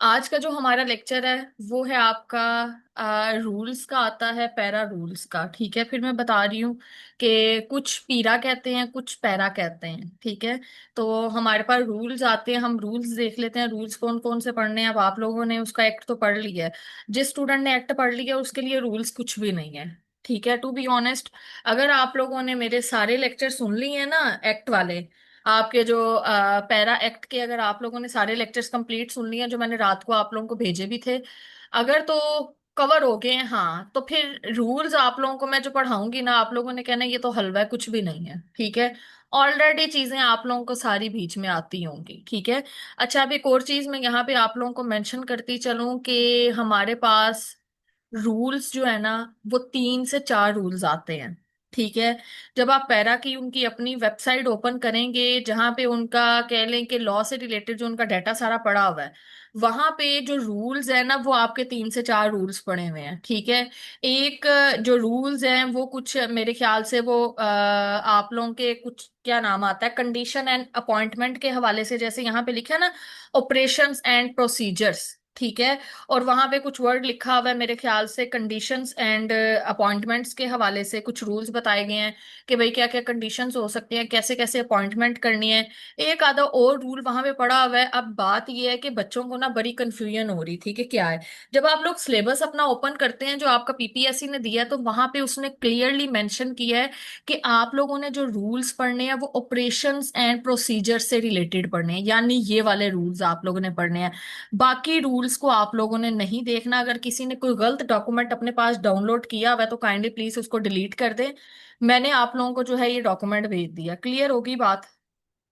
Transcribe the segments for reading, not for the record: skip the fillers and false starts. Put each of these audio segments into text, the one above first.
आज का जो हमारा लेक्चर है वो है आपका रूल्स का आता है, पैरा रूल्स का। ठीक है, फिर मैं बता रही हूँ कि कुछ पीरा कहते हैं, कुछ पैरा कहते हैं। ठीक है, तो हमारे पास रूल्स आते हैं, हम रूल्स देख लेते हैं। रूल्स कौन कौन से पढ़ने हैं? अब आप लोगों ने उसका एक्ट तो पढ़ लिया है। जिस स्टूडेंट ने एक्ट पढ़ लिया उसके लिए रूल्स कुछ भी नहीं है। ठीक है, टू बी ऑनेस्ट, अगर आप लोगों ने मेरे सारे लेक्चर सुन लिए हैं ना, एक्ट वाले, आपके जो पैरा एक्ट के, अगर आप लोगों ने सारे लेक्चर्स कंप्लीट सुन लिए हैं जो मैंने रात को आप लोगों को भेजे भी थे, अगर तो कवर हो गए हैं, हाँ, तो फिर रूल्स आप लोगों को मैं जो पढ़ाऊंगी ना, आप लोगों ने कहना ये तो हलवा है, कुछ भी नहीं है। ठीक है, ऑलरेडी चीजें आप लोगों को सारी बीच में आती होंगी। ठीक है। अच्छा, अब एक और चीज मैं यहाँ पे आप लोगों को मेंशन करती चलूं कि हमारे पास रूल्स जो है ना, वो 3 से 4 रूल्स आते हैं। ठीक है, जब आप पैरा की उनकी अपनी वेबसाइट ओपन करेंगे, जहां पे उनका कह लें कि लॉ से रिलेटेड जो उनका डाटा सारा पड़ा हुआ है, वहां पे जो रूल्स है ना, वो आपके 3 से 4 रूल्स पड़े हुए हैं। ठीक है, एक जो रूल्स हैं वो कुछ मेरे ख्याल से वो आप लोगों के कुछ क्या नाम आता है, कंडीशन एंड अपॉइंटमेंट के हवाले से, जैसे यहाँ पे लिखा है ना, ऑपरेशंस एंड प्रोसीजर्स। ठीक है, और वहां पे कुछ वर्ड लिखा हुआ है, मेरे ख्याल से कंडीशंस एंड अपॉइंटमेंट्स के हवाले से कुछ रूल्स बताए गए हैं कि भाई क्या क्या कंडीशंस हो सकती हैं, कैसे कैसे अपॉइंटमेंट करनी है। एक आधा और रूल वहां पे पड़ा हुआ है। अब बात यह है कि बच्चों को ना बड़ी कंफ्यूजन हो रही थी कि क्या है। जब आप लोग सिलेबस अपना ओपन करते हैं जो आपका पीपीएससी ने दिया है, तो वहां पे उसने क्लियरली मेंशन किया है कि आप लोगों ने जो रूल्स पढ़ने हैं वो ऑपरेशंस एंड प्रोसीजर से रिलेटेड पढ़ने हैं, यानी ये वाले रूल्स आप लोगों ने पढ़ने हैं। बाकी रूल्स को आप लोगों ने नहीं देखना। अगर किसी ने कोई गलत डॉक्यूमेंट अपने पास डाउनलोड किया हुआ है तो काइंडली प्लीज उसको डिलीट कर दें। मैंने आप लोगों को जो है ये डॉक्यूमेंट भेज दिया। क्लियर होगी बात?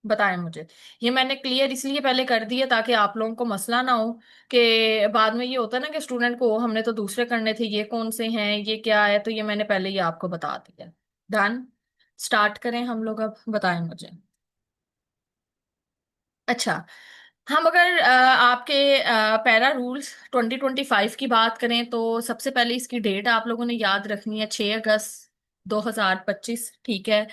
बताएं मुझे। ये मैंने क्लियर इसलिए पहले कर दिया ताकि आप लोगों को मसला ना हो कि बाद में ये होता है ना कि स्टूडेंट को हमने तो दूसरे करने थे, ये कौन से हैं, ये क्या है, तो ये मैंने पहले ही आपको बता दिया। डन। स्टार्ट करें हम लोग, अब बताएं मुझे। अच्छा, हम अगर आपके पैरा रूल्स 2025 की बात करें तो सबसे पहले इसकी डेट आप लोगों ने याद रखनी है, 6 अगस्त 2025। ठीक है,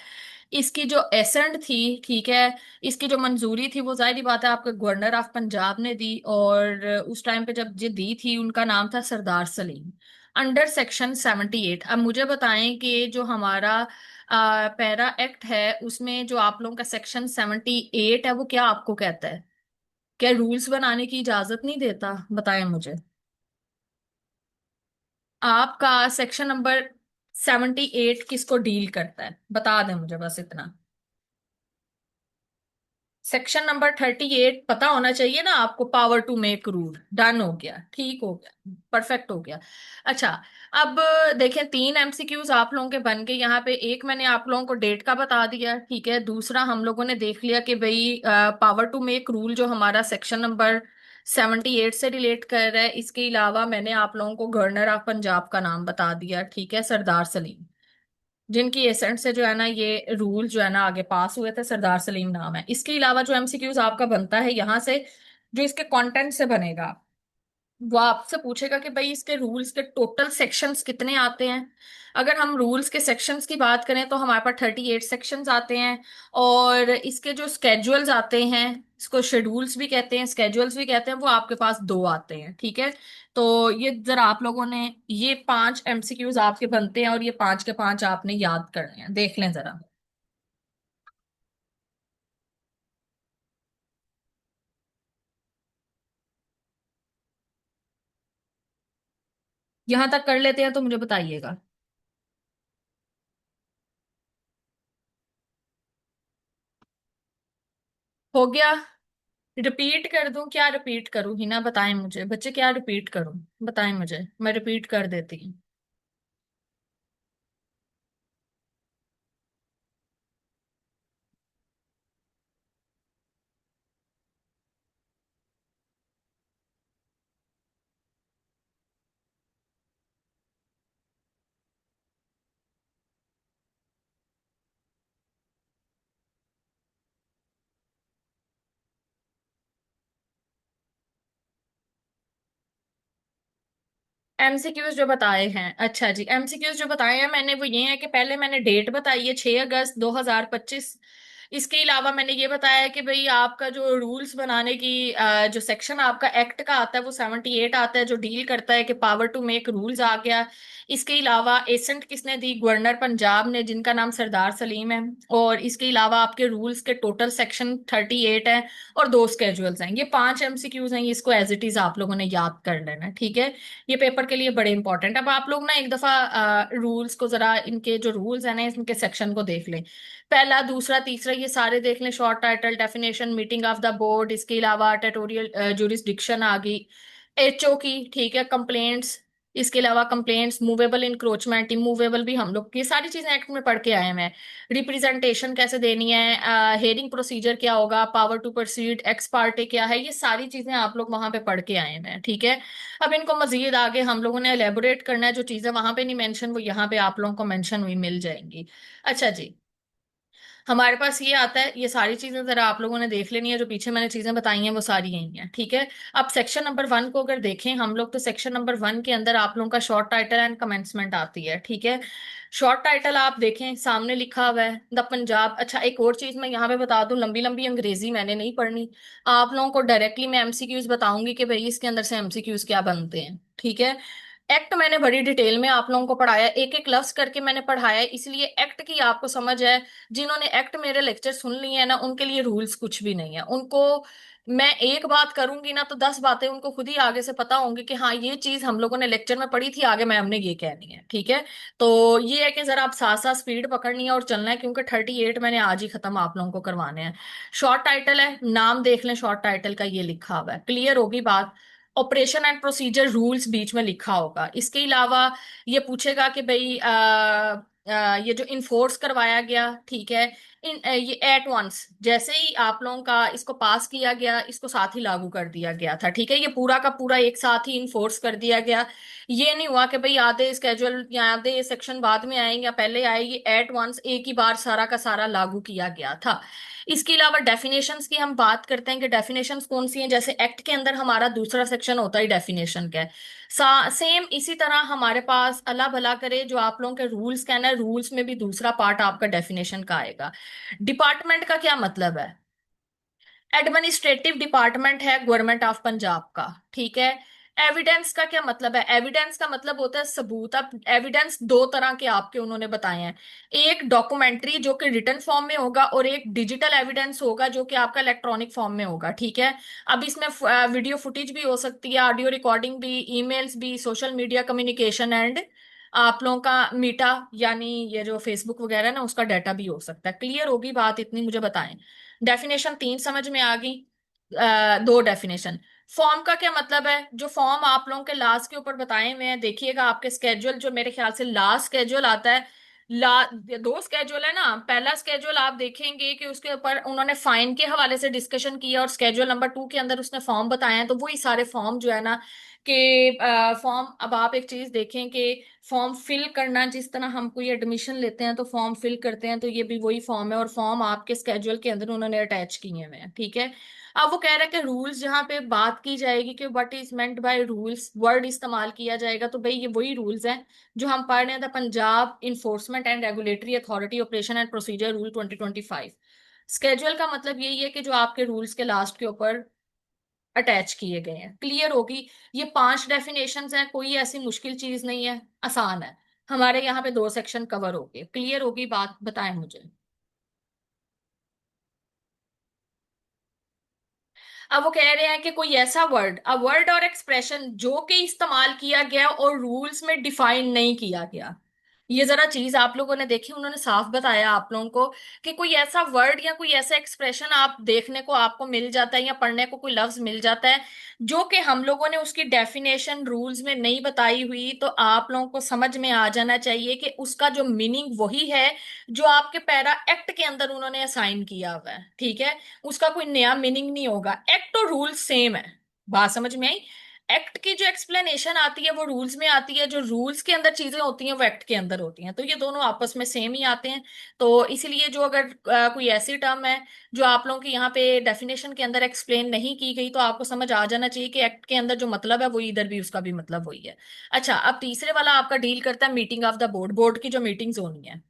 इसकी जो एसेंट थी, ठीक है, इसकी जो मंजूरी थी वो जाहिर बात है आपके गवर्नर ऑफ पंजाब ने दी, और उस टाइम पे जब ये दी थी उनका नाम था सरदार सलीम, अंडर सेक्शन 78। अब मुझे बताएं कि जो हमारा पैरा एक्ट है उसमें जो आप लोगों का सेक्शन 78 है वो क्या आपको कहता है? क्या रूल्स बनाने की इजाजत नहीं देता? बताएं मुझे। आपका सेक्शन नंबर 78 किसको डील करता है? बता दें मुझे बस इतना। सेक्शन नंबर 38 पता होना चाहिए ना आपको, power to make rule. Done हो गया, ठीक हो गया, परफेक्ट हो गया। अच्छा, अब देखें, 3 एमसीक्यूज आप लोगों के बन गए यहाँ पे। एक मैंने आप लोगों को डेट का बता दिया, ठीक है। दूसरा हम लोगों ने देख लिया कि भाई पावर टू मेक रूल जो हमारा सेक्शन नंबर 78 से रिलेट कर रहा है। इसके अलावा मैंने आप लोगों को गवर्नर ऑफ पंजाब का नाम बता दिया, ठीक है, सरदार सलीम, जिनकी एसेंट से जो है ना ये रूल जो है ना आगे पास हुए थे, सरदार सलीम नाम है। इसके अलावा जो एमसीक्यूज आपका बनता है यहाँ से, जो इसके कंटेंट से बनेगा, वो आपसे पूछेगा कि भाई इसके रूल्स के टोटल सेक्शंस कितने आते हैं। अगर हम रूल्स के सेक्शंस की बात करें तो हमारे पास 38 सेक्शंस आते हैं, और इसके जो स्केड्यूल्स आते हैं, इसको शेड्यूल्स भी कहते हैं, स्केड्यूल्स भी कहते हैं, वो आपके पास 2 आते हैं। ठीक है, तो ये जरा आप लोगों ने, ये 5 एमसीक्यूज आपके बनते हैं और ये 5 के 5 आपने याद करने हैं। देख लें जरा। यहां तक कर लेते हैं तो मुझे बताइएगा। हो गया? रिपीट कर दूं? क्या रिपीट करूं? ही ना, बताएं मुझे बच्चे, क्या रिपीट करूं? बताएं मुझे, मैं रिपीट कर देती हूँ। एमसीक्यूज जो बताए हैं, अच्छा जी, एमसीक्यूज जो बताए हैं मैंने वो ये है कि पहले मैंने डेट बताई है, 6 अगस्त 2025। इसके अलावा मैंने ये बताया कि भाई आपका जो रूल्स बनाने की जो सेक्शन आपका एक्ट का आता है वो 78 आता है, जो डील करता है कि पावर टू मेक रूल्स आ गया। इसके अलावा एसेंट किसने दी? गवर्नर पंजाब ने, जिनका नाम सरदार सलीम है। और इसके अलावा आपके रूल्स के टोटल सेक्शन 38 है और दो स्केजुअल्स हैं। ये 5 MCQs हैं, इसको एज इट इज आप लोगों ने याद कर लेना है, ठीक है। ये पेपर के लिए बड़े इंपॉर्टेंट। अब आप लोग ना एक दफा रूल्स को जरा, इनके जो रूल्स हैं ना इनके सेक्शन को देख लें। पहला, दूसरा, तीसरा, ये सारे देख लें। Short title, definition, meeting of the board, इसके अलावा टेटोरियल जुरिस्डिक्शन आ गई, एचओ की, ठीक है, कंप्लेंट्स। इसके अलावा कंप्लेंट्स, मूवेबल इंक्रोचमेंट, इमूवेबल भी हम लोग ये सारी चीजें एक्ट में पढ़ के आए हैं। रिप्रेजेंटेशन कैसे देनी है, हेयरिंग प्रोसीजर क्या होगा, power to proceed, ex parte क्या है, ये सारी चीजें आप लोग वहां पे पढ़ के आए हैं, ठीक है। अब इनको मजीद आगे हम लोगों ने एलेबोरेट करना है, जो चीजें वहां पे नहीं मेंशन वो यहाँ पे आप लोगों को मेंशन हुई मिल जाएंगी। अच्छा जी, हमारे पास ये आता है, ये सारी चीजें जरा आप लोगों ने देख लेनी है, जो पीछे मैंने चीजें बताई हैं वो सारी यही हैं, ठीक है। अब सेक्शन नंबर 1 को अगर देखें हम लोग, तो सेक्शन नंबर 1 के अंदर आप लोगों का शॉर्ट टाइटल एंड कमेंसमेंट आती है, ठीक है। शॉर्ट टाइटल आप देखें सामने लिखा हुआ है द पंजाब। अच्छा, एक और चीज मैं यहाँ पे बता दूं, लंबी लंबी अंग्रेजी मैंने नहीं पढ़नी। आप लोगों को डायरेक्टली मैं एमसीक्यूज बताऊंगी कि भाई इसके अंदर से एमसीक्यूज क्या बनते हैं, ठीक है। एक्ट मैंने बड़ी डिटेल में आप लोगों को पढ़ाया, एक एक लफ्ज करके मैंने पढ़ाया, इसलिए एक्ट की आपको समझ है। जिन्होंने एक्ट मेरे लेक्चर सुन लिए हैं ना, उनके लिए रूल्स कुछ भी नहीं है। उनको मैं एक बात करूंगी ना तो 10 बातें उनको खुद ही आगे से पता होंगी कि हाँ ये चीज हम लोगों ने लेक्चर में पढ़ी थी, आगे मैम ने ये कहनी है, ठीक है। तो ये है कि जरा आप साथ साथ स्पीड पकड़नी है और चलना है, क्योंकि 38 मैंने आज ही खत्म आप लोगों को करवाने हैं। शॉर्ट टाइटल है, नाम देख लें शॉर्ट टाइटल का, ये लिखा हुआ है, क्लियर होगी बात। ऑपरेशन एंड प्रोसीजर रूल्स बीच में लिखा होगा। इसके अलावा ये पूछेगा कि भाई ये जो इन्फोर्स करवाया गया, ठीक है, ये एट वंस, जैसे ही आप लोगों का इसको पास किया गया, इसको साथ ही लागू कर दिया गया था, ठीक है। ये पूरा का पूरा एक साथ ही इन्फोर्स कर दिया गया। ये नहीं हुआ कि भाई आधे स्केजुअल या आधे सेक्शन बाद में आएंगे या पहले आएगी, एट वंस एक ही बार सारा का सारा लागू किया गया था। इसके अलावा डेफिनेशंस की हम बात करते हैं कि डेफिनेशंस कौन सी हैं। जैसे एक्ट के अंदर हमारा दूसरा सेक्शन होता है डेफिनेशन का, सेम इसी तरह हमारे पास अल्लाह भला करे जो आप लोगों के रूल्स का है ना, रूल्स में भी दूसरा पार्ट आपका डेफिनेशन का आएगा। डिपार्टमेंट का क्या मतलब है? एडमिनिस्ट्रेटिव डिपार्टमेंट है गवर्नमेंट ऑफ पंजाब का, ठीक है। एविडेंस का क्या मतलब है? एविडेंस का मतलब होता है सबूत। अब एविडेंस दो तरह के आपके उन्होंने बताए हैं, एक डॉक्यूमेंट्री जो कि रिटन फॉर्म में होगा, और एक डिजिटल एविडेंस होगा जो कि आपका इलेक्ट्रॉनिक फॉर्म में होगा, ठीक है। अब इसमें वीडियो फुटेज भी हो सकती है, ऑडियो रिकॉर्डिंग भी, ईमेल्स भी, सोशल मीडिया कम्युनिकेशन एंड आप लोगों का मीटा, यानी ये जो फेसबुक वगैरह ना उसका डाटा भी हो सकता है। क्लियर होगी बात इतनी मुझे बताएं। डेफिनेशन 3 समझ में आ गई। दो डेफिनेशन। फॉर्म का क्या मतलब है? जो फॉर्म आप लोगों के लास्ट के ऊपर बताए हुए हैं, देखिएगा आपके स्केड्यूल, जो मेरे ख्याल से लास्ट स्केड्यूल आता है, ला दो स्केड्यूल है ना। पहला स्केड्यूल आप देखेंगे कि उसके ऊपर उन्होंने फाइन के हवाले से डिस्कशन किया, और स्केड्यूल नंबर 2 के अंदर उसने फॉर्म बताए हैं। तो वही सारे फॉर्म जो है ना कि फॉर्म, अब आप एक चीज देखें कि फॉर्म फिल करना, जिस तरह हम कोई एडमिशन लेते हैं तो फॉर्म फिल करते हैं, तो ये भी वही फॉर्म है, और फॉर्म आपके स्केड्यूल के अंदर उन्होंने अटैच किए हुए हैं, ठीक है। अब वो कह रहे हैं कि रूल्स, जहाँ पे बात की जाएगी कि what is meant by rules, word इस्तेमाल किया जाएगा, तो भाई ये वही रूल्स हैं जो हम पढ़ रहे हैं, the Punjab enforcement and regulatory authority operation and procedure rule 2025। Schedule का मतलब यही है कि जो आपके रूल्स के लास्ट के ऊपर अटैच किए गए हैं। क्लियर होगी? ये 5 डेफिनेशंस हैं, कोई ऐसी मुश्किल चीज नहीं है, आसान है। हमारे यहाँ पे दो सेक्शन कवर हो गए। क्लियर होगी बात? बताएं मुझे। अब वो कह रहे हैं कि कोई ऐसा वर्ड, अ वर्ड और एक्सप्रेशन जो कि इस्तेमाल किया गया और रूल्स में डिफाइन नहीं किया गया। ये जरा चीज आप लोगों ने देखी, उन्होंने साफ बताया आप लोगों को कि कोई ऐसा वर्ड या कोई ऐसा एक्सप्रेशन आप देखने को आपको मिल जाता है, या पढ़ने को कोई लफ्ज मिल जाता है जो कि हम लोगों ने उसकी डेफिनेशन रूल्स में नहीं बताई हुई, तो आप लोगों को समझ में आ जाना चाहिए कि उसका जो मीनिंग वही है जो आपके पैरा एक्ट के अंदर उन्होंने असाइन किया हुआ है, ठीक है। उसका कोई नया मीनिंग नहीं होगा, एक्ट और रूल सेम है। बात समझ में आई? एक्ट की जो एक्सप्लेनेशन आती है वो रूल्स में आती है, जो रूल्स के अंदर चीजें होती हैं वो एक्ट के अंदर होती हैं, तो ये दोनों आपस में सेम ही आते हैं। तो इसीलिए जो अगर कोई ऐसी टर्म है जो आप लोगों की यहाँ पे डेफिनेशन के अंदर एक्सप्लेन नहीं की गई, तो आपको समझ आ जाना चाहिए कि एक्ट के अंदर जो मतलब है वो इधर भी उसका भी मतलब वही है। अच्छा, अब तीसरे वाला आपका डील करता है meeting of the board, board की जो मीटिंग्स होनी है।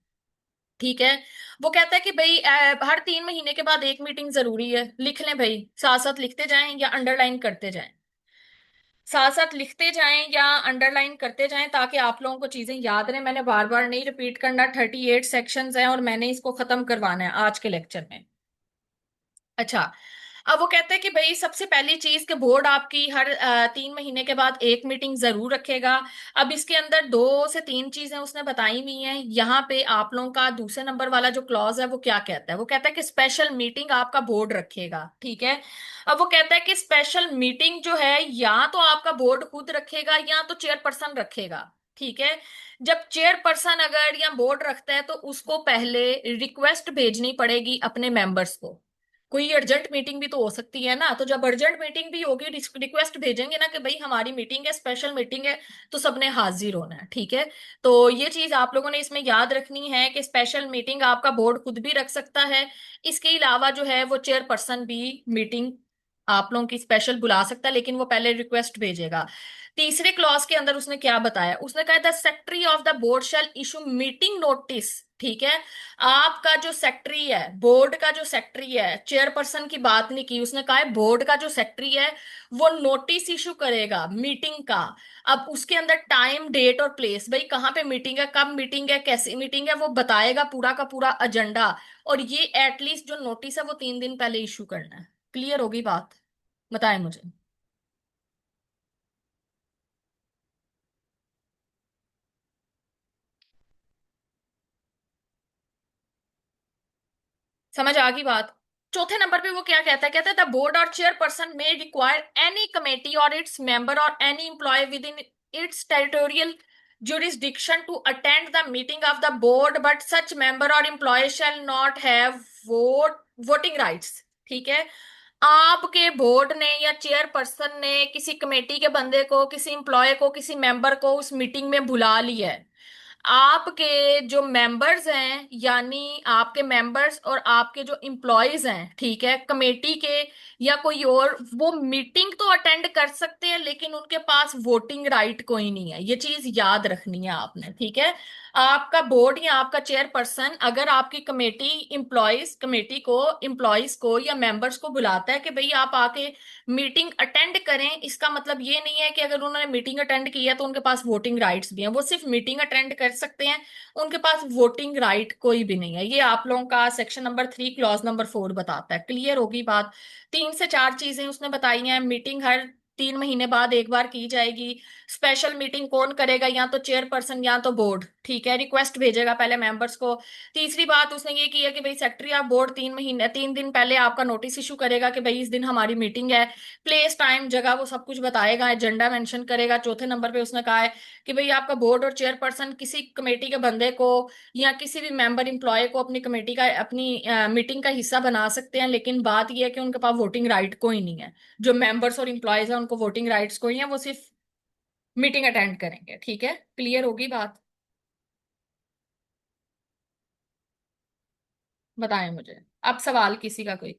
ठीक है। वो कहता है कि भाई हर 3 महीने के बाद एक मीटिंग जरूरी है, लिख लें भाई, साथ साथ लिखते जाएं या अंडरलाइन करते जाएं। साथ साथ लिखते जाएं या अंडरलाइन करते जाएं ताकि आप लोगों को चीजें याद रहें। मैंने बार बार नहीं रिपीट करना, 38 सेक्शंस हैं और मैंने इसको खत्म करवाना है आज के लेक्चर में। अच्छा, अब वो कहते हैं कि भाई सबसे पहली चीज कि बोर्ड आपकी हर 3 महीने के बाद एक मीटिंग जरूर रखेगा। अब इसके अंदर 2 से 3 चीजें उसने बताई हुई हैं। यहाँ पे आप लोगों का दूसरे नंबर वाला जो क्लॉज है वो क्या कहता है, वो कहता है कि स्पेशल मीटिंग आपका बोर्ड रखेगा। ठीक है। अब वो कहता है कि स्पेशल मीटिंग जो है या तो आपका बोर्ड खुद रखेगा या तो चेयरपर्सन रखेगा। ठीक है। जब चेयरपर्सन अगर या बोर्ड रखता है तो उसको पहले रिक्वेस्ट भेजनी पड़ेगी अपने मेंबर्स को। कोई अर्जेंट मीटिंग भी तो हो सकती है ना, तो जब अर्जेंट मीटिंग भी होगी रिक्वेस्ट भेजेंगे ना कि भाई हमारी मीटिंग है, स्पेशल मीटिंग है, तो सबने हाजिर होना है। ठीक है। तो ये चीज आप लोगों ने इसमें याद रखनी है कि स्पेशल मीटिंग आपका बोर्ड खुद भी रख सकता है। इसके अलावा जो है वो चेयरपर्सन भी मीटिंग आप लोगों की स्पेशल बुला सकता है, लेकिन वो पहले रिक्वेस्ट भेजेगा। तीसरे क्लॉज के अंदर उसने क्या बताया, उसने कहा the secretary of the board shall issue meeting notice. ठीक है। आपका जो सेक्रेटरी है, बोर्ड का जो सेक्रेटरी है, चेयरपर्सन की बात नहीं की, उसने कहा है बोर्ड का जो सेक्रेटरी है वो नोटिस इशू करेगा मीटिंग का। अब उसके अंदर टाइम डेट और प्लेस, भाई कहाँ पे मीटिंग है, कब मीटिंग है, कैसी मीटिंग है, वो बताएगा पूरा का पूरा एजेंडा। और ये एटलीस्ट जो नोटिस है वो 3 दिन पहले इशू करना है। क्लियर होगी बात? बताएं मुझे। समझ आ गई बात? चौथे नंबर पे वो क्या कहता है, कहता है the board or chairperson may require any committee or its member or any employee within its territorial jurisdiction to attend the meeting of the board but such member or employee shall not have voting rights। ठीक है। आपके board ने या chairperson ने किसी committee के बंदे को, किसी एम्प्लॉय को, किसी मेंबर को उस मीटिंग में बुला लिया है। आपके जो मेंबर्स हैं, यानी आपके मेंबर्स और आपके जो एम्प्लॉयज हैं, ठीक है, कमेटी के या कोई और, वो मीटिंग तो अटेंड कर सकते हैं लेकिन उनके पास वोटिंग राइट कोई नहीं है। ये चीज याद रखनी है आपने। ठीक है। आपका बोर्ड या आपका चेयरपर्सन अगर आपकी कमेटी को या मेंबर्स को बुलाता है कि भाई आप आके मीटिंग अटेंड करें, इसका मतलब ये नहीं है कि अगर उन्होंने मीटिंग अटेंड की है तो उनके पास वोटिंग राइट्स भी हैं। वो सिर्फ मीटिंग अटेंड कर सकते हैं, उनके पास वोटिंग राइट कोई भी नहीं है। ये आप लोगों का सेक्शन नंबर 3 क्लॉज नंबर 4 बताता है। क्लियर होगी बात? 3 से 4 चीजें उसने बताई हैं। मीटिंग हर 3 महीने बाद एक बार की जाएगी। स्पेशल मीटिंग कौन करेगा, या तो चेयरपर्सन या तो बोर्ड। ठीक है। रिक्वेस्ट भेजेगा पहले मेंबर्स को। तीसरी बात उसने ये की है कि भाई सेक्रेटरी ऑफ बोर्ड 3 दिन पहले आपका नोटिस इशू करेगा कि भाई इस दिन हमारी मीटिंग है। प्लेस टाइम जगह वो सब कुछ बताएगा, एजेंडा मेंशन करेगा। चौथे नंबर पे उसने कहा है कि भाई आपका बोर्ड और चेयरपर्सन किसी कमेटी के बंदे को या किसी भी मेंबर एम्प्लॉय को अपनी कमेटी का, अपनी मीटिंग का हिस्सा बना सकते हैं, लेकिन बात यह है कि उनके पास वोटिंग राइट कोई नहीं है। जो मेंबर्स और एम्प्लॉयज हैं उनको वोटिंग राइट्स कोई है, वो सिर्फ मीटिंग अटेंड करेंगे। ठीक है। क्लियर होगी बात? बताएं मुझे। अब सवाल किसी का कोई?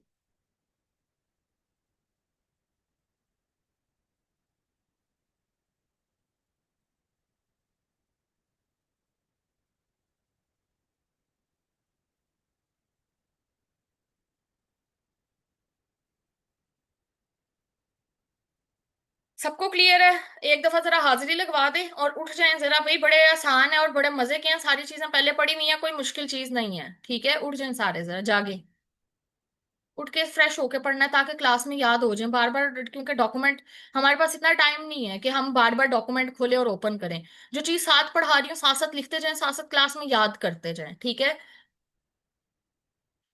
सबको क्लियर है? एक दफा जरा हाजिरी लगवा दे और उठ जाएं जरा भाई, बड़े आसान है और बड़े मजे के हैं, सारी चीजें पहले पढ़ी हुई हैं, कोई मुश्किल चीज नहीं है। ठीक है। उठ जाएं सारे, जरा जागे, उठ के फ्रेश होके पढ़ना है ताकि क्लास में याद हो जाए बार बार, क्योंकि डॉक्यूमेंट, हमारे पास इतना टाइम नहीं है कि हम बार बार डॉक्यूमेंट खोले और ओपन करें। जो चीज साथ पढ़ा रही हूँ साथ साथ लिखते जाएं, साथ साथ क्लास में याद करते जाएं। ठीक है।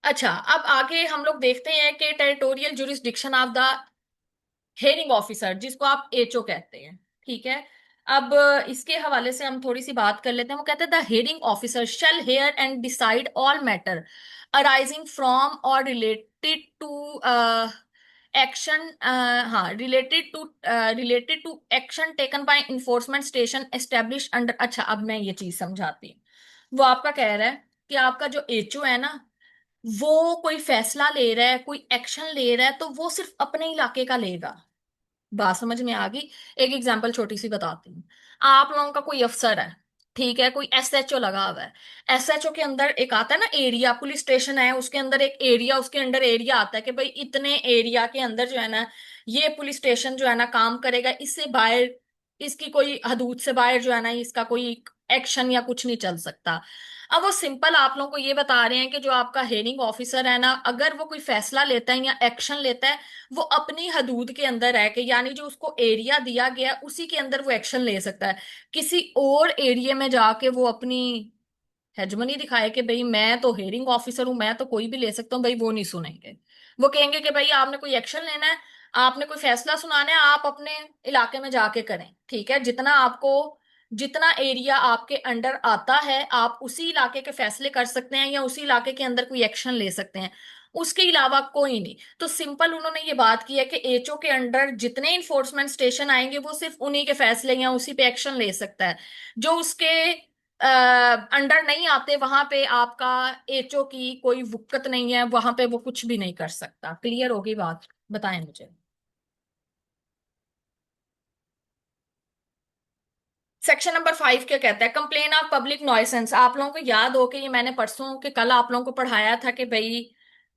अच्छा, अब आगे हम लोग देखते हैं कि territorial jurisdiction of the hearing officer, जिसको आप एचओ कहते हैं। ठीक है। अब इसके हवाले से हम थोड़ी सी बात कर लेते हैं। वो कहते हैं the hearing officer shall hear and decide all matter arising from और रिलेटेड टू एक्शन, हाँ, related to action taken by enforcement station establish under. अच्छा, अब मैं ये चीज समझाती हूँ। वो आपका कह रहा है कि आपका जो एचओ है ना, वो कोई फैसला ले रहा है, कोई एक्शन ले रहा है, तो वो सिर्फ अपने इलाके का लेगा। बात समझ में आ गई? एक एग्जांपल छोटी सी बताती हूँ। आप लोगों का कोई अफसर है, ठीक है, कोई एसएचओ लगा हुआ है। एसएचओ के अंदर एक आता है ना एरिया, पुलिस स्टेशन है उसके अंदर एक एरिया, उसके अंडर एरिया आता है कि भाई इतने एरिया के अंदर जो है ना ये पुलिस स्टेशन जो है ना काम करेगा, इससे बाहर, इसकी कोई हदूद से बाहर जो है ना इसका कोई एक्शन या कुछ नहीं चल सकता। अब वो सिंपल आप लोगों को ये बता रहे हैं कि जो आपका हेयरिंग ऑफिसर है ना, अगर वो कोई फैसला लेता है या एक्शन लेता है, वो अपनी हदूद के अंदर है, कि यानी जो उसको एरिया दिया गया है उसी के अंदर वो एक्शन ले सकता है। किसी और एरिया में जाके वो अपनी हेजमनी दिखाए कि भाई मैं तो हेयरिंग ऑफिसर हूं, मैं तो कोई भी ले सकता हूँ, भाई वो नहीं सुनेंगे। वो कहेंगे कि भाई आपने कोई एक्शन लेना है, आपने कोई फैसला सुनाना है, आप अपने इलाके में जाके करें। ठीक है, जितना आपको, जितना एरिया आपके अंडर आता है आप उसी इलाके के फैसले कर सकते हैं या उसी इलाके के अंदर कोई एक्शन ले सकते हैं, उसके अलावा कोई नहीं। तो सिंपल उन्होंने ये बात की है कि एचओ के अंडर जितने इन्फोर्समेंट स्टेशन आएंगे वो सिर्फ उन्हीं के फैसले या उसी पे एक्शन ले सकता है। जो उसके अंडर नहीं आते वहां पे आपका एचओ की कोई वुक्कत नहीं है, वहां पे वो कुछ भी नहीं कर सकता। क्लियर होगी बात? बताएं मुझे। सेक्शन नंबर 5 क्या कहता है? Complain of public nuisance. आप लोगों को याद हो कि ये मैंने परसों के कल आप लोगों को पढ़ाया था कि भाई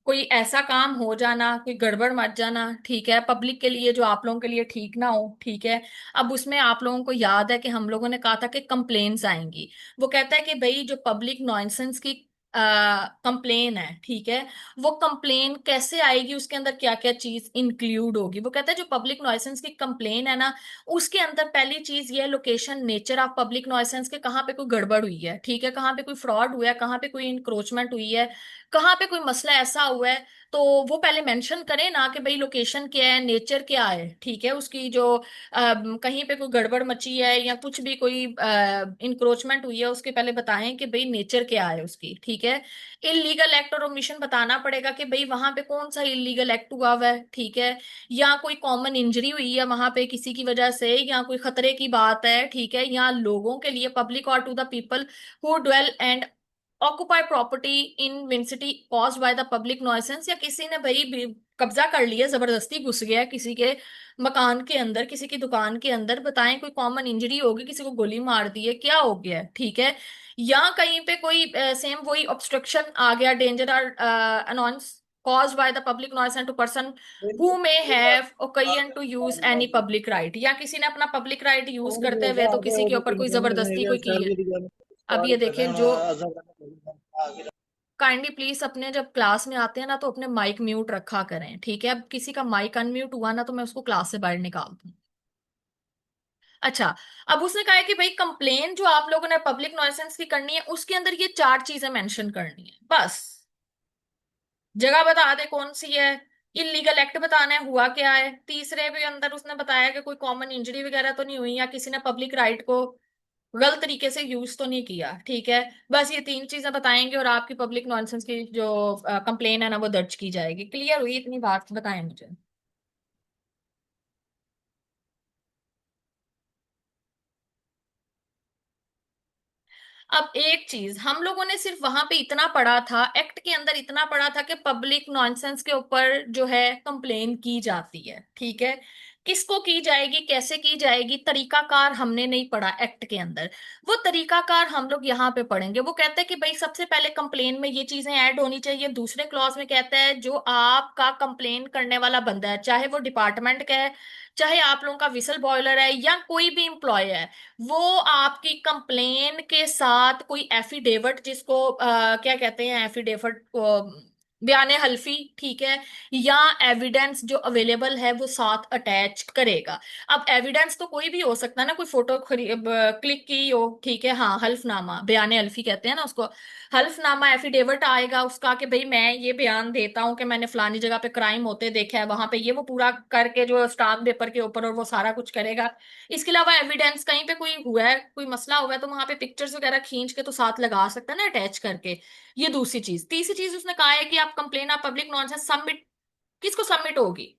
कोई ऐसा काम हो जाना, कोई गड़बड़ मच जाना, ठीक है, पब्लिक के लिए जो आप लोगों के लिए ठीक ना हो, ठीक है। अब उसमें आप लोगों को याद है कि हम लोगों ने कहा था कि कंप्लेन्स आएंगी। वो कहता है कि भाई जो पब्लिक नॉइसेंस की कंप्लेन है, ठीक है, वो कंप्लेन कैसे आएगी, उसके अंदर क्या क्या चीज इंक्लूड होगी। वो कहता है जो पब्लिक नॉइसेंस की कंप्लेन है ना, उसके अंदर पहली चीज ये है location, nature of public nuisance के, कहाँ पे कोई गड़बड़ हुई है, ठीक है, कहाँ पे कोई फ्रॉड हुआ है, कहाँ पे कोई इंक्रोचमेंट हुई है, कहाँ पे कोई मसला ऐसा हुआ है। तो वो पहले मेंशन करें ना कि भाई लोकेशन क्या है, नेचर क्या है, ठीक है, उसकी जो कहीं पे कोई गड़बड़ मची है या कुछ भी कोई इंक्रोचमेंट हुई है, उसके पहले बताएं कि भाई नेचर क्या है उसकी, ठीक है। इलीगल एक्ट और ओमिशन बताना पड़ेगा कि भाई वहां पे कौन सा इलीगल एक्ट हुआ हुआ है, ठीक है, या कोई कॉमन इंजरी हुई है वहां पे किसी की वजह से, या कोई खतरे की बात है, ठीक है, या लोगों के लिए, पब्लिक और to the people who dwell and occupy property in विंसिटी caused by the public nuisance, या किसी ने भाई कब्जा कर लिया, जबरदस्ती घुस गया किसी के मकान के अंदर, किसी की दुकान के अंदर, बताएं कोई कॉमन इंजरी होगी, किसी को गोली मार दी है, क्या हो गया है, ठीक है। या कहीं पे कोई सेम वही ऑब्स्ट्रक्शन आ गया, डेंजर और अनॉन्स caused by the public noise and to person who may have occasion to use any public right, या किसी ने अपना पब्लिक राइट यूज करते हुए तो किसी के ऊपर कोई जबरदस्ती कोई की है। अब ये देखें जो, काइंडली प्लीज अपने जब क्लास में आते हैं ना तो अपने माइक म्यूट रखा करें, ठीक है। अब किसी का माइक अनम्यूट हुआ ना तो मैं उसको क्लास से बाहर निकाल दूं। अच्छा, अब उसने कहा है कि भाई कंप्लेन जो आप लोगों ने पब्लिक नॉइसेंस की करनी है उसके अंदर ये चार चीजें मेंशन करनी है बस। जगह बता दे कौन सी है, इलीगल एक्ट बताना है हुआ क्या है, तीसरे भी अंदर उसने बताया कि कोई कॉमन इंजरी वगैरह तो नहीं हुई या किसी ने पब्लिक राइट को गलत तरीके से यूज तो नहीं किया, ठीक है। बस ये तीन चीजें बताएंगे और आपकी पब्लिक नॉनसेंस की जो कंप्लेन है ना वो दर्ज की जाएगी। क्लियर हुई इतनी बात? बताएं मुझे। अब एक चीज हम लोगों ने सिर्फ वहां पे इतना पढ़ा था, एक्ट के अंदर इतना पढ़ा था कि पब्लिक नॉनसेंस के ऊपर जो है कंप्लेन की जाती है, ठीक है। किसको की जाएगी, कैसे की जाएगी, तरीकाकार हमने नहीं पढ़ा एक्ट के अंदर। वो तरीकाकार हम लोग यहाँ पे पढ़ेंगे। वो कहता है कि भाई सबसे पहले कंप्लेन में ये चीजें ऐड होनी चाहिए। दूसरे क्लॉज में कहता है जो आपका कंप्लेन करने वाला बंदा है, चाहे वो डिपार्टमेंट का है, चाहे आप लोगों का विसल बॉयलर है या कोई भी एम्प्लॉय है, वो आपकी कंप्लेन के साथ कोई एफिडेविट, जिसको क्या कहते हैं एफिडेविट, बयान हल्फी, ठीक है, या एविडेंस जो अवेलेबल है वो साथ अटैच करेगा। अब एविडेंस तो कोई भी हो सकता है ना, कोई फोटो क्लिक की हो, ठीक है, हाँ, हल्फनामा, बयान हल्फी कहते हैं ना उसको। हल्फनामा एफिडेविट आएगा उसका कि भाई मैं ये बयान देता हूँ कि मैंने फलानी जगह पे क्राइम होते देखा है, वहां पे ये वो पूरा करके जो स्टाम्प पेपर के ऊपर और वो सारा कुछ करेगा। इसके अलावा एविडेंस कहीं पे कोई हुआ है, कोई मसला हुआ है, तो वहां पे पिक्चर्स वगैरह खींच के तो साथ लगा सकता है ना अटैच करके। ये दूसरी चीज। तीसरी चीज उसने कहा है कि आप कंप्लेन आप पब्लिक नॉनसेंस सबमिट, किसको सबमिट होगी?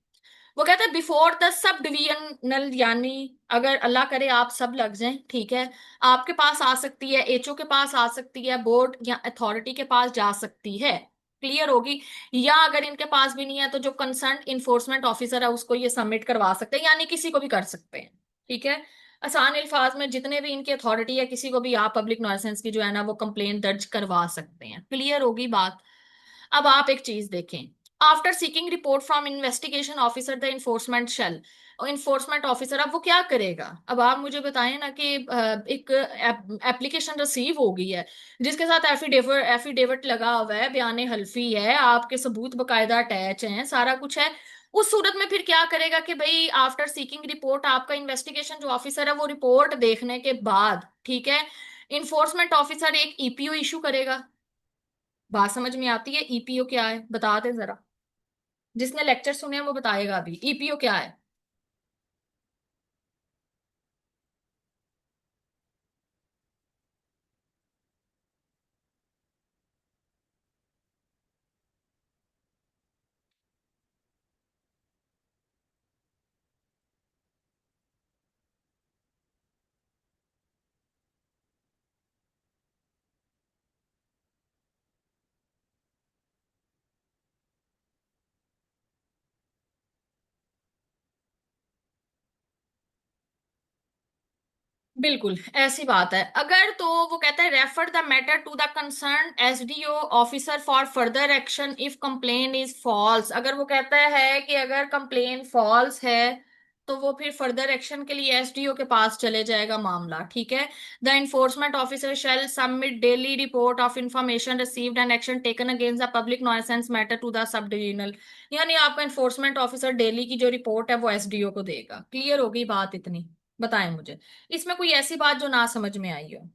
वो कहता है बिफोर द सब डिविजनल, यानी अगर अल्लाह करे आप सब लग जाएं, ठीक है, आपके पास आ सकती है, एचओ के पास आ सकती है, बोर्ड या अथॉरिटी के पास जा सकती है। क्लियर होगी? या अगर इनके पास भी नहीं है तो जो कंसर्न इन्फोर्समेंट ऑफिसर है उसको ये सबमिट करवा सकते हैं, यानी किसी को भी कर सकते हैं, ठीक है। आसान अल्फाज में जितने भी इनकी अथॉरिटी है, किसी को भी आप पब्लिक नॉइसेंस की जो है ना वो कंप्लेन दर्ज करवा सकते हैं। क्लियर होगी बात। अब आप एक चीज देखें, after seeking report from investigation officer the enforcement shall, enforcement officer अब वो क्या करेगा? अब आप मुझे बताएं ना कि एक एप्लीकेशन रिसीव हो गई है जिसके साथ एफिडेविट एफिडेविट लगा हुआ है, बयान हल्फी है, आपके सबूत बकायदा अटैच हैं, सारा कुछ है। उस सूरत में फिर क्या करेगा कि भाई आफ्टर सीकिंग रिपोर्ट, आपका इन्वेस्टिगेशन जो ऑफिसर है वो रिपोर्ट देखने के बाद, ठीक है, इन्फोर्समेंट ऑफिसर एक ईपीओ इशू करेगा। बात समझ में आती है? ईपीओ क्या है बता दे जरा, जिसने लेक्चर सुने हैं वो बताएगा अभी ईपीओ क्या है। बिल्कुल ऐसी बात है। अगर तो वो कहता है refer the matter to the concern SDO officer for further action if complain is false, अगर वो कहता है कि अगर कंप्लेन फॉल्स है तो वो फिर फर्दर एक्शन के लिए एसडीओ के पास चले जाएगा मामला, ठीक है। The enforcement officer shall submit daily report of information received and action taken against the public nuisance matter to the sub divisional, यानी आपका इन्फोर्समेंट ऑफिसर डेली की जो रिपोर्ट है वो एसडीओ को देगा। क्लियर होगी बात इतनी? बताएं मुझे इसमें कोई ऐसी बात जो ना समझ में आई हो।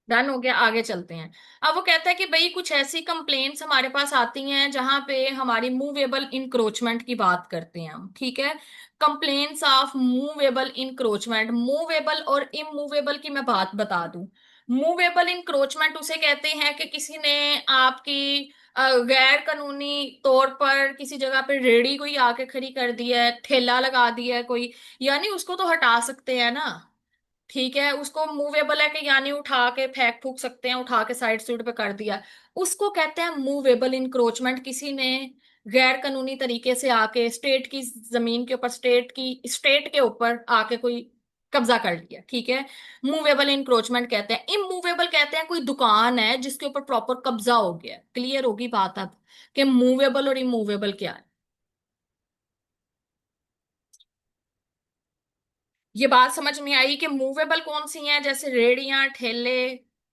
डन हो गया, आगे चलते हैं। अब वो कहता है कि भाई कुछ ऐसी कंप्लेंट्स हमारे पास आती हैं जहां पे हमारी मूवेबल इंक्रोचमेंट की बात करते हैं हम, ठीक है। Complaints of movable encroachment, movable और इमूवेबल की मैं बात बता दूं। मूवेबल इंक्रोचमेंट उसे कहते हैं कि किसी ने आपकी गैर कानूनी तौर पर किसी जगह पे रेड़ी कोई आके खड़ी कर दिया है, ठेला लगा दिया है कोई, यानी उसको तो हटा सकते हैं ना, ठीक है। उसको मूवेबल है कि यानी उठा के फेंक फूक सकते हैं, उठा के साइड सूट पे कर दिया, उसको कहते हैं मूवेबल इंक्रोचमेंट। किसी ने गैर कानूनी तरीके से आके स्टेट की जमीन के ऊपर, स्टेट के ऊपर आके कोई कब्जा कर लिया, ठीक है। मूवेबल इंक्रोचमेंट कहते हैं। इमूवेबल कहते हैं कोई दुकान है जिसके ऊपर प्रॉपर कब्जा हो गया। क्लियर होगी बात अब कि मूवेबल और इमूवेबल क्या है। ये बात समझ में आई कि मूवेबल कौन सी हैं, जैसे रेड़ियां, ठेले,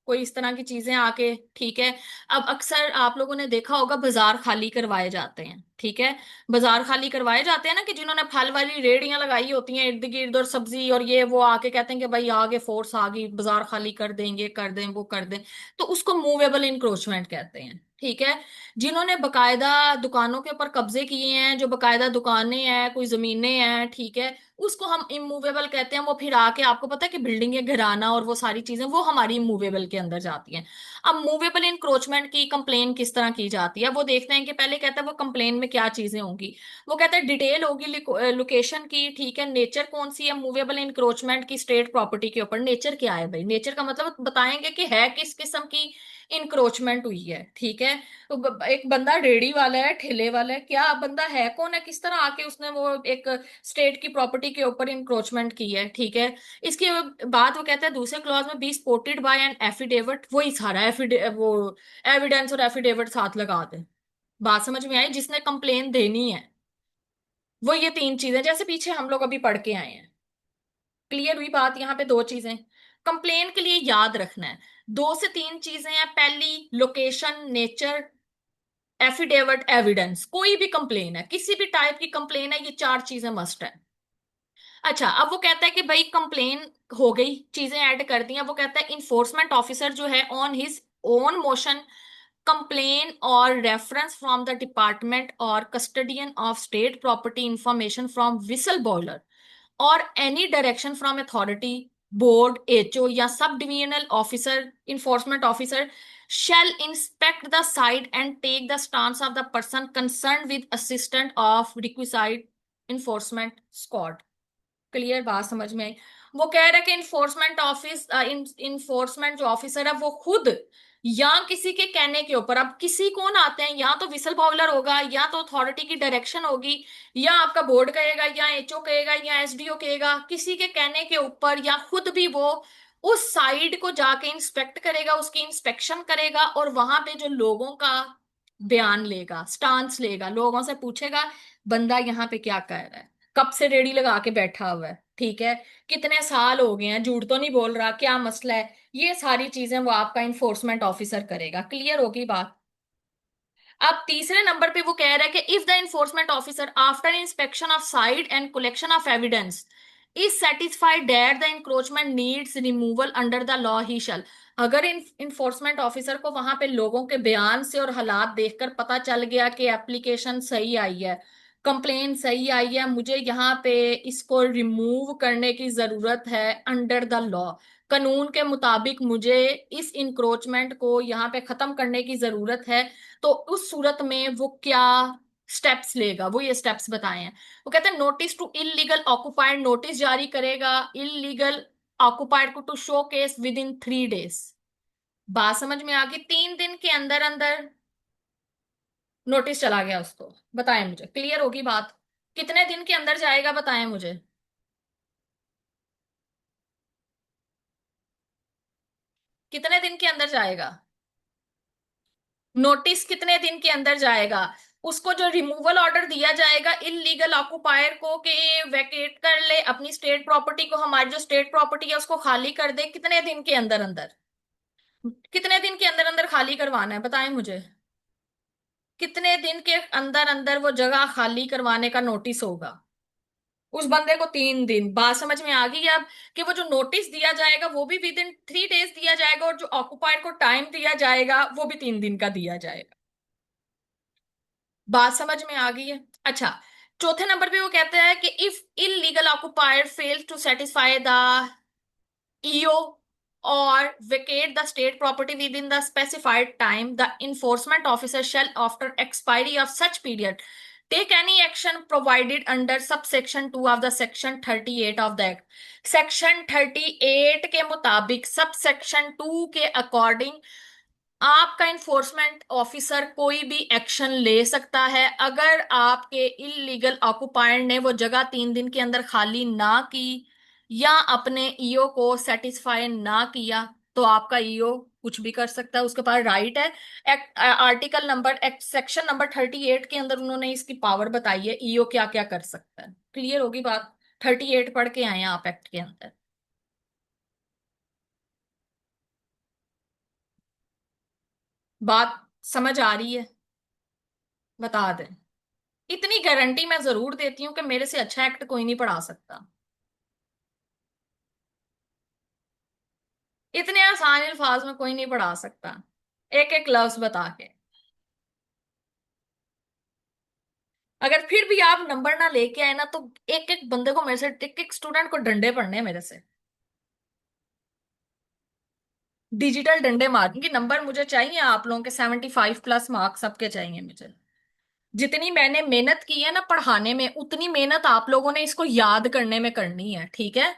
कोई इस तरह की चीजें आके, ठीक है। अब अक्सर आप लोगों ने देखा होगा बाजार खाली करवाए जाते हैं, ठीक है। बाजार खाली करवाए जाते हैं ना, कि जिन्होंने फल वाली रेड़ियां लगाई होती हैं इर्द गिर्द और सब्जी और ये वो, आके कहते हैं कि भाई आगे फोर्स आ गई, बाजार खाली कर देंगे, कर दें वो कर दें, तो उसको मूवेबल इंक्रोचमेंट कहते हैं, ठीक है। जिन्होंने बकायदा दुकानों के ऊपर कब्जे किए हैं, जो बकायदा दुकानें हैं, कोई जमीनें हैं, ठीक है, उसको हम इमूवेबल कहते हैं। वो फिर आके आपको पता है कि बिल्डिंग घराना और वो सारी चीजें वो हमारी इमूवेबल के अंदर जाती हैं। अब मूवेबल इंक्रोचमेंट की कंप्लेन किस तरह की जाती है वो देखते हैं। कि पहले कहता है वो कंप्लेन में क्या चीजें होंगी। वो कहता है डिटेल होगी लोकेशन की, ठीक है। नेचर कौन सी है मूवेबल इंक्रोचमेंट की? स्टेट प्रॉपर्टी के ऊपर। नेचर क्या है भाई? नेचर का मतलब बताएंगे कि है किस किस्म की इंक्रोचमेंट हुई है, ठीक है। तो एक बंदा रेडी वाला है, ठेले वाला है, क्या बंदा है, कौन है, किस तरह आके उसने वो एक स्टेट की प्रॉपर्टी के ऊपर इंक्रोचमेंट की है, ठीक है। इसके बाद वो कहता है दूसरे क्लॉज में be supported by an affidavit, वही सारा वो एविडेंस और एफिडेविट साथ लगा दे। बात समझ में आई? जिसने कंप्लेन देनी है वो ये तीन चीजें जैसे पीछे हम लोग अभी पढ़ के आए हैं। क्लियर हुई बात? यहाँ पे दो चीजें कंप्लेन के लिए याद रखना है। दो से तीन चीजें हैं। पहली लोकेशन, नेचर, एफिडेविट, एविडेंस। कोई भी कंप्लेन है, किसी भी टाइप की कंप्लेन है, ये चार चीजें मस्ट है। अच्छा, अब वो कहता है कि भाई कंप्लेन हो गई, चीजें ऐड कर दी हैं। वो कहता है इन्फोर्समेंट ऑफिसर जो है on his own motion complaint और रेफरेंस फ्रॉम द डिपार्टमेंट और custodian of state property information from whistle blower और any direction from authority board, HO या sub divisional officer, enforcement officer shall inspect the site and take the stance of the person concerned with assistant of requisite enforcement squad। Clear बात समझ में आई? वो कह रहा है कि इन्फोर्समेंट ऑफिस इन्फोर्समेंट जो ऑफिसर है वो खुद या किसी के कहने के ऊपर, अब किसी कौन आते हैं, या तो विसल बॉयलर होगा, या तो अथॉरिटी की डायरेक्शन होगी, या आपका बोर्ड कहेगा, या एचओ कहेगा, या एसडीओ कहेगा, किसी के कहने के ऊपर या खुद भी वो उस साइड को जाके इंस्पेक्ट करेगा, उसकी इंस्पेक्शन करेगा, और वहां पे जो लोगों का बयान लेगा, स्टांस लेगा, लोगों से पूछेगा बंदा यहाँ पे क्या कह रहा है, कब से रेडी लगा के बैठा हुआ है, ठीक है, कितने साल हो गए हैं, झूठ तो नहीं बोल रहा, क्या मसला है, ये सारी चीजें वो आपका इन्फोर्समेंट ऑफिसर करेगा। क्लियर होगी बात? अब तीसरे नंबर पे वो कह रहा है कि if the enforcement officer after inspection of site and collection of evidence is satisfied that the encroachment needs removal under the law he shall. अगर इन्फोर्समेंट ऑफिसर को वहां पे लोगों के बयान से और हालात देखकर पता चल गया कि एप्लीकेशन सही आई है, कंप्लेन सही आई है, मुझे यहाँ पे इसको रिमूव करने की जरूरत है अंडर द लॉ, कानून के मुताबिक मुझे इस इंक्रोचमेंट को यहाँ पे खत्म करने की जरूरत है, तो उस सूरत में वो क्या स्टेप्स लेगा, वो ये स्टेप्स बताए हैं। वो कहते हैं notice to illegal occupied, notice जारी करेगा इलीगल ऑक्युपाइड को to show cause within 3 days. बात समझ में आ गई? 3 दिन के अंदर अंदर नोटिस चला गया उसको, बताएं मुझे। क्लियर होगी बात? कितने दिन के अंदर जाएगा बताएं मुझे, कितने दिन के अंदर जाएगा? नोटिस कितने दिन के अंदर जाएगा? उसको जो रिमूवल ऑर्डर दिया जाएगा इलीगल ऑक्युपायर को कि वैकेट कर ले अपनी स्टेट प्रॉपर्टी को, हमारी जो स्टेट प्रॉपर्टी है उसको खाली कर दे, कितने दिन के अंदर अंदर, कितने दिन के अंदर अंदर खाली करवाना है बताएं मुझे, कितने दिन के अंदर अंदर वो जगह खाली करवाने का नोटिस होगा उस बंदे को? 3 दिन। बात समझ में आ गई अब? कि वो जो नोटिस दिया जाएगा वो भी विद इन 3 डेज दिया जाएगा, और जो ऑक्युपायर को टाइम दिया जाएगा वो भी 3 दिन का दिया जाएगा। बात समझ में आ गई है? अच्छा, चौथे नंबर पे वो कहते हैं कि if illegal occupier fail to satisfy the EO or vacate the state property within the specified time, the enforcement officer shall, after expiry of such period, take any action provided under subsection 2 of the section 38 of the act। Section 38 के मुताबिक subsection 2 के according आपका enforcement officer कोई भी action ले सकता है अगर आपके इलीगल ऑक्युपायर ने वो जगह 3 दिन के अंदर खाली ना की, या अपने ईओ को सेटिस्फाई ना किया, तो आपका ईओ कुछ भी कर सकता है, उसके पास राइट है। Act article number act section number 38 के अंदर उन्होंने इसकी पावर बताई है, ईओ क्या क्या कर सकता है। क्लियर होगी बात? 38 पढ़ के आए हैं आप एक्ट के अंदर। बात समझ आ रही है? बता दें, इतनी गारंटी मैं जरूर देती हूँ कि मेरे से अच्छा एक्ट कोई नहीं पढ़ा सकता, इतने आसान अल्फाज में कोई नहीं पढ़ा सकता, एक एक लफ्ज बता के। अगर फिर भी आप नंबर ना लेके आए ना, तो एक एक बंदे को मेरे से, एक एक स्टूडेंट को डंडे पड़ने हैं मेरे से, डिजिटल डंडे मारूंगी। नंबर मुझे चाहिए आप लोगों के 75+ मार्क्स सबके चाहिए मुझे। जितनी मैंने मेहनत की है ना पढ़ाने में, उतनी मेहनत आप लोगों ने इसको याद करने में करनी है, ठीक है?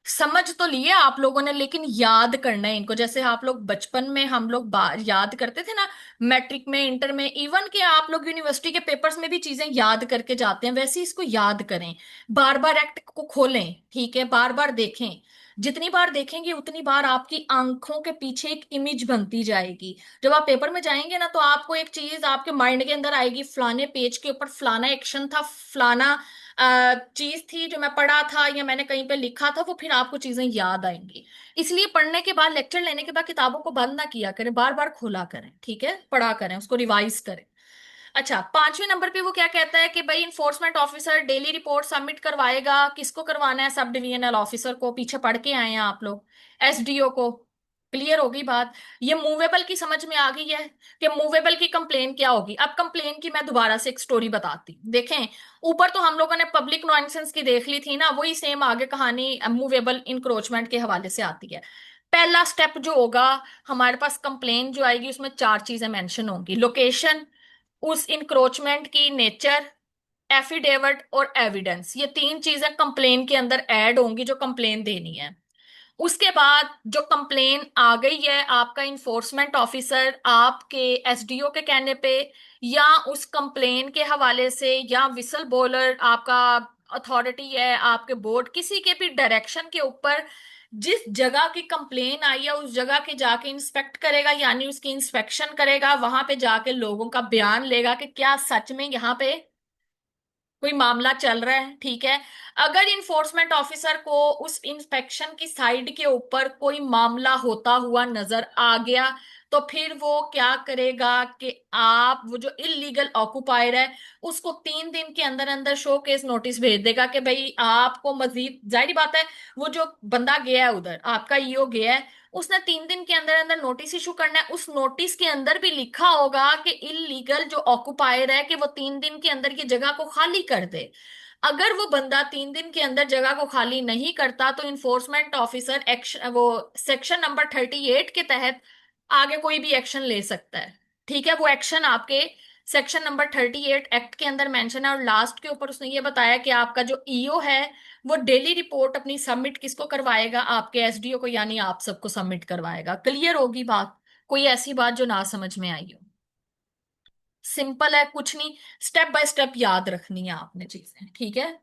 समझ तो लिए आप लोगों ने, लेकिन याद करना है इनको, जैसे आप लोग बचपन में हम लोग याद करते थे ना, मैट्रिक में, इंटर में, इवन के आप लोग यूनिवर्सिटी के पेपर्स में भी चीजें याद करके जाते हैं, वैसे ही इसको याद करें। बार बार एक्ट को खोलें, ठीक है, बार बार देखें। जितनी बार देखेंगे उतनी बार आपकी आंखों के पीछे एक इमेज बनती जाएगी। जब आप पेपर में जाएंगे ना, तो आपको एक चीज आपके माइंड के अंदर आएगी, फलाने पेज के ऊपर फलाना एक्शन था, फलाना चीज थी जो मैं पढ़ा था या मैंने कहीं पे लिखा था, वो फिर आपको चीजें याद आएंगी। इसलिए पढ़ने के बाद, लेक्चर लेने के बाद किताबों को बंद ना किया करें, बार बार खोला करें, ठीक है, पढ़ा करें, उसको रिवाइज करें। अच्छा, पांचवें नंबर पे वो क्या कहता है कि भाई enforcement officer daily report submit करवाएगा, किसको करवाना है? सब डिविजनल ऑफिसर को। पीछे पढ़ के आए हैं आप लोग, एसडीओ को। क्लियर होगी बात। ये मूवेबल की समझ में आ गई है कि मूवेबल की कंप्लेन क्या होगी। अब कंप्लेन की मैं दोबारा से एक स्टोरी बताती हूँ। देखें, ऊपर तो हम लोगों ने पब्लिक नॉइसेंस की देख ली थी ना, वही सेम आगे कहानी मूवेबल इंक्रोचमेंट के हवाले से आती है। पहला स्टेप जो होगा, हमारे पास कंप्लेन जो आएगी उसमें चार चीजें मेंशन होंगी: लोकेशन, उस इंक्रोचमेंट की नेचर, एफिडेविट और एविडेंस। ये तीन चीजें कंप्लेन के अंदर ऐड होंगी जो कंप्लेन देनी है। उसके बाद जो कंप्लेन आ गई है, आपका इन्फोर्समेंट ऑफिसर आपके एसडीओ के कहने पे या उस कंप्लेन के हवाले से या विसल बॉलर आपका अथॉरिटी है, आपके बोर्ड, किसी के भी डायरेक्शन के ऊपर जिस जगह की कंप्लेन आई है उस जगह के जाके इंस्पेक्ट करेगा, यानी उसकी इंस्पेक्शन करेगा। वहां पे जाके लोगों का बयान लेगा कि क्या सच में यहाँ पे कोई मामला चल रहा है। ठीक है। अगर इन्फोर्समेंट ऑफिसर को उस इंस्पेक्शन की साइड के ऊपर कोई मामला होता हुआ नजर आ गया, तो फिर वो क्या करेगा कि आप वो जो इलीगल ऑक्युपायर है उसको 3 दिन के अंदर अंदर शो केस नोटिस भेज देगा कि भाई आपको मजीद, जाहिर बात है, वो जो बंदा गया है उधर, आपका ईओ गया है, उसने 3 दिन के अंदर अंदर नोटिस इशू करना है। उस नोटिस के अंदर भी लिखा होगा कि इलीगल जो ऑक्युपायर है कि वो 3 दिन के अंदर की जगह को खाली कर दे। अगर वो बंदा 3 दिन के अंदर जगह को खाली नहीं करता तो इन्फोर्समेंट ऑफिसर एक्शन, वो सेक्शन नंबर 38 के तहत आगे कोई भी एक्शन ले सकता है। ठीक है। वो एक्शन आपके सेक्शन नंबर 38 एक्ट के अंदर मेंशन है। और लास्ट के ऊपर उसने ये बताया कि आपका जो ईओ है वो डेली रिपोर्ट अपनी सबमिट किसको करवाएगा, आपके एसडीओ को, यानी आप सबको सबमिट करवाएगा। क्लियर होगी बात। कोई ऐसी बात जो ना समझ में आई हो? सिंपल है, कुछ नहीं, स्टेप बाय स्टेप याद रखनी है आपने चीजें। ठीक है।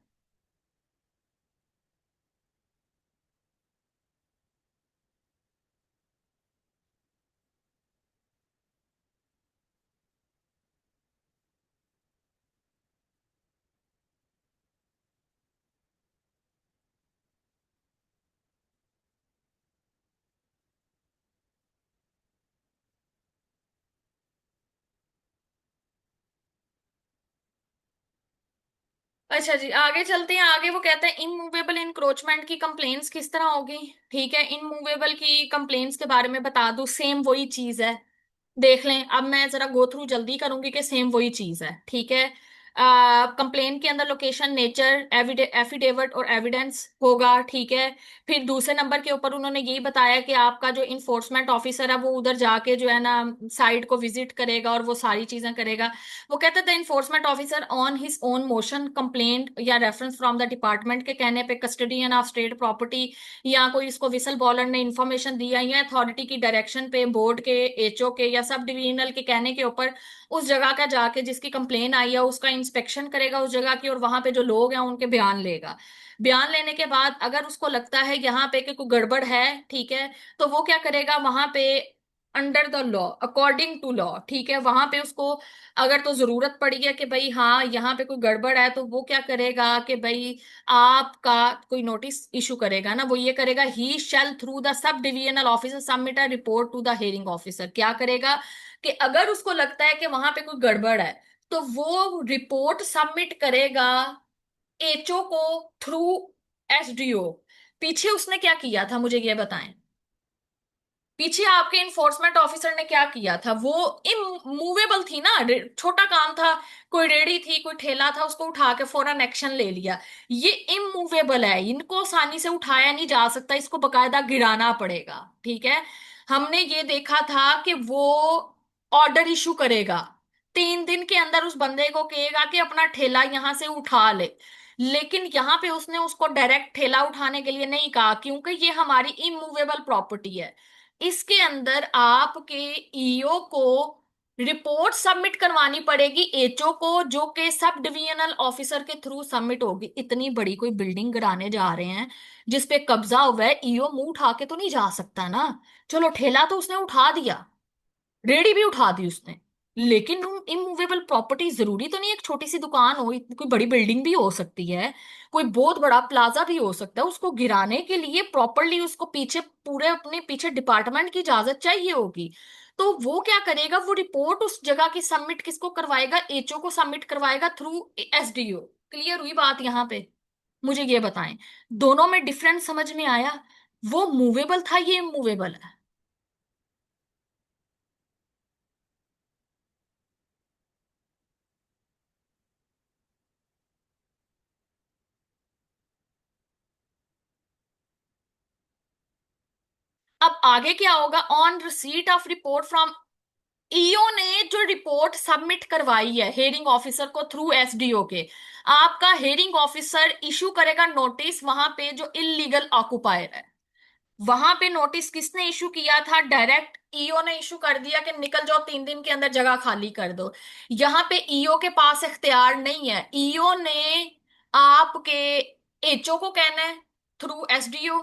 अच्छा जी, आगे चलते हैं। आगे वो कहते हैं इमूवेबल इंक्रोचमेंट की कंप्लेंट्स किस तरह होगी। ठीक है, इमूवेबल की कंप्लेंट्स के बारे में बता दूं, सेम वही चीज है। देख लें, अब मैं जरा गो थ्रू जल्दी करूंगी कि सेम वही चीज है। ठीक है। कंप्लेन के अंदर लोकेशन, नेचर, एफिडेविट और एविडेंस होगा। ठीक है। फिर दूसरे नंबर के ऊपर उन्होंने यही बताया कि आपका जो इन्फोर्समेंट ऑफिसर है वो उधर जाके जो है ना साइट को विजिट करेगा और वो सारी चीजें करेगा। वो कहते थे enforcement officer on his own motion complaint या रेफरेंस फ्रॉम द डिपार्टमेंट के कहने पे कस्टडियन ऑफ स्टेट प्रॉपर्टी, या कोई इसको विसल बॉलर ने इन्फॉर्मेशन दिया या अथॉरिटी की डायरेक्शन पे बोर्ड के, एचओ के या सब डिविजनल के कहने के ऊपर उस जगह का जाके जिसकी कंप्लेन आई है उसका इंस्पेक्शन करेगा उस जगह की, और वहां पे जो लोग हैं उनके बयान लेगा। बयान लेने के बाद अगर उसको लगता है यहाँ पे कि कोई गड़बड़ है, ठीक है, तो वो क्या करेगा वहां पे under the law, according to law, ठीक है, वहां पे उसको अगर तो जरूरत पड़ी है कि भाई हाँ यहाँ पे कोई गड़बड़ है, तो वो क्या करेगा कि भाई आपका कोई नोटिस इशू करेगा ना, वो ये करेगा, he shall through the sub divisional officer submit a report to the hearing officer. क्या करेगा कि अगर उसको लगता है कि वहां पे कोई गड़बड़ है तो वो रिपोर्ट सबमिट करेगा एचओ को थ्रू एसडीओ। पीछे उसने क्या किया था मुझे ये बताएं। पीछे आपके इन्फोर्समेंट ऑफिसर ने क्या किया था, वो इमूवेबल थी ना, छोटा काम था, कोई रेडी थी, कोई ठेला था, उसको उठा के फौरन एक्शन ले लिया। ये इमूवेबल है, इनको आसानी से उठाया नहीं जा सकता, इसको बकायदा गिराना पड़ेगा। ठीक है। हमने ये देखा था कि वो ऑर्डर इशू करेगा, 3 दिन के अंदर उस बंदे को कहेगा कि अपना ठेला यहां से उठा ले। लेकिन यहाँ पे उसने उसको डायरेक्ट ठेला उठाने के लिए नहीं कहा, क्योंकि ये हमारी इमूवेबल प्रॉपर्टी है। इसके अंदर आपके ईओ को रिपोर्ट सबमिट करवानी पड़ेगी एचओ को, जो कि सब डिविजनल ऑफिसर के थ्रू सबमिट होगी। इतनी बड़ी कोई बिल्डिंग गिराने जा रहे हैं जिसपे कब्जा हुआ है, ईओ मुंह उठा के तो नहीं जा सकता ना। चलो ठेला तो उसने उठा दिया, रेडी भी उठा दी उसने, लेकिन इमूवेबल प्रॉपर्टी जरूरी तो नहीं एक छोटी सी दुकान हो, कोई बड़ी बिल्डिंग भी हो सकती है, कोई बहुत बड़ा प्लाजा भी हो सकता है। उसको गिराने के लिए प्रॉपरली उसको पीछे पूरे अपने पीछे डिपार्टमेंट की इजाजत चाहिए होगी। तो वो क्या करेगा, वो रिपोर्ट उस जगह की सबमिट किसको करवाएगा, एचओ को सबमिट करवाएगा थ्रू एसडीओ। क्लियर हुई बात यहाँ पे? मुझे ये बताएं, दोनों में डिफरेंस समझ में आया? वो मूवेबल था, ये इमूवेबल है। अब आगे क्या होगा, on receipt of report from EO ने जो रिपोर्ट सबमिट करवाई है हेयरिंग ऑफिसर को थ्रू एसडीओ के, आपका हेयरिंग ऑफिसर इशू करेगा नोटिस वहां पे जो इलीगल ऑक्युपायर है। वहां पे नोटिस किसने इशू किया था, डायरेक्ट ईओ ने इशू कर दिया कि निकल जाओ, 3 दिन के अंदर जगह खाली कर दो। यहाँ पे ईओ के पास इख्तियार नहीं है, ईओ ने आपके एचओ को कहना है थ्रू एसडीओ,